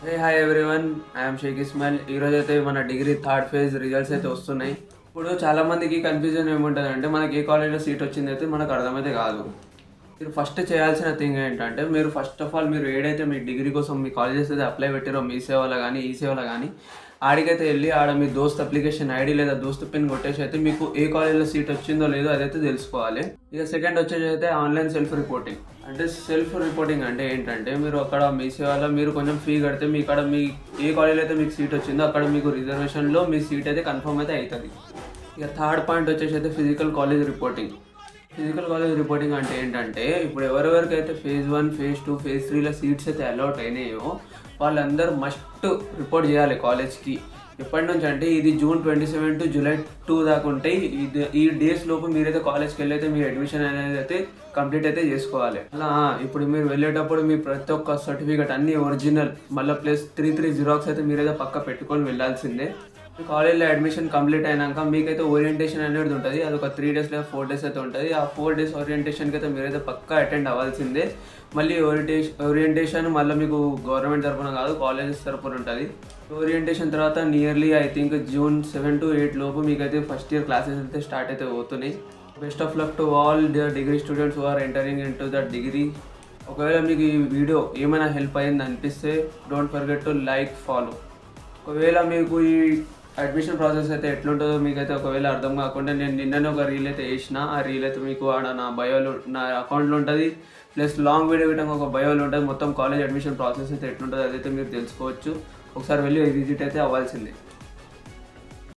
Hi everyone, I'm Shaik Ismail. ఈరోజు అయితే మన డిగ్రీ థర్డ్ ఫేజ్ రిజల్ట్స్ అయితే వస్తున్నాయి. ఇప్పుడు చాలా మందికి కన్ఫ్యూజన్ ఏముంటుంది అంటే మనకి ఏ కాలేజ్లో సీట్ వచ్చింది అయితే మనకు అర్థమైతే కాదు. మీరు ఫస్ట్ చేయాల్సిన థింగ్ ఏంటంటే మీరు ఫస్ట్ ఆఫ్ ఆల్ మీరు ఏడైతే మీ డిగ్రీ కోసం మీ కాలేజెస్ అయితే అప్లై పెట్టారో మీ సేవలో కానీ ఈ సేవలో కానీ ఆడికైతే వెళ్ళి ఆడ మీ దోస్త్ అప్లికేషన్ ఐడి లేదా దోస్త్ పిన్ కొట్టేసి అయితే మీకు ఏ కాలేజ్లో సీట్ వచ్చిందో లేదో అదైతే తెలుసుకోవాలి. ఇక సెకండ్ వచ్చేసి అయితే ఆన్లైన్ సెల్ఫ్ రిపోర్టింగ్. అంటే సెల్ఫ్ రిపోర్టింగ్ అంటే ఏంటంటే మీరు అక్కడ మీ సేవలో మీరు కొంచెం ఫీ కడితే మీ అక్కడ మీ ఏ కాలేజ్ అయితే మీకు సీట్ వచ్చిందో అక్కడ మీకు రిజర్వేషన్లో మీ సీట్ అయితే కన్ఫర్మ్ అయితే అవుతుంది. ఇక థర్డ్ పాయింట్ వచ్చేసి అయితే physical college reporting. Physical college reporting అంటే ఏంటంటే ఇప్పుడు ఎవరెవరికైతే ఫేజ్ 1, ఫేజ్ 2, ఫేజ్ 3లో సీట్స్ అయితే అలౌట్ అయినాయో వాళ్ళందరూ మస్ట్ రిపోర్ట్ చేయాలి కాలేజ్కి. ఎప్పటి నుంచి అంటే ఇది జూన్ 27 టు జూలై 2 దాకా ఉంటాయి. ఈ డేస్ లోపు మీరైతే కాలేజ్కి వెళ్ళైతే మీ అడ్మిషన్ అనేది అయితే కంప్లీట్ అయితే చేసుకోవాలి. అలా ఇప్పుడు మీరు వెళ్ళేటప్పుడు మీ ప్రతి ఒక్క సర్టిఫికేట్ అన్ని ఒరిజినల్ మళ్ళీ ప్లస్ 3 జిరాక్స్ అయితే మీరైతే పక్క పెట్టుకొని వెళ్ళాల్సిందే. మీ కాలేజ్లో అడ్మిషన్ కంప్లీట్ అయినాక మీకైతే ఓరియంటేషన్ అనేది ఉంటుంది. అది ఒక 3 డేస్ లేదా 4 డేస్ అయితే ఉంటుంది. ఆ 4 డేస్ ఓరియంటేషన్కి అయితే మీరైతే పక్కా అటెండ్ అవ్వాల్సిందే. మళ్ళీ ఓరియంటేషన్ మళ్ళీ మీకు గవర్నమెంట్ తరఫున కాదు కాలేజెస్ తరఫున ఉంటుంది. ఓరియంటేషన్ తర్వాత nearly I think June 7 to 8 లోపు మీకైతే ఫస్ట్ ఇయర్ క్లాసెస్ అయితే స్టార్ట్ అయితే అవుతున్నాయి. Best of luck to all the degree students who are entering into the degree. ఒకవేళ మీకు ఈ వీడియో ఏమైనా హెల్ప్ అయింది అనిపిస్తే don't forget to like, follow. ఒకవేళ మీకు ఈ అడ్మిషన్ ప్రాసెస్ అయితే ఎట్లుంటుందో మీకైతే ఒకవేళ అర్థం కాకుండా నేను నిన్ననే ఒక రీల్ అయితే వేసిన. ఆ రీల్ అయితే మీకు ఆడ నా బయోలో నా అకౌంట్లో ఉంటుంది. ప్లస్ లాంగ్ వీడియో విధంగా ఒక బయోలో ఉంటుంది. మొత్తం కాలేజ్ అడ్మిషన్ ప్రాసెస్ అయితే ఎట్లుంటుందో అదైతే మీరు తెలుసుకోవచ్చు. ఒకసారి వెళ్ళి విజిట్ అయితే అవ్వాల్సిందే.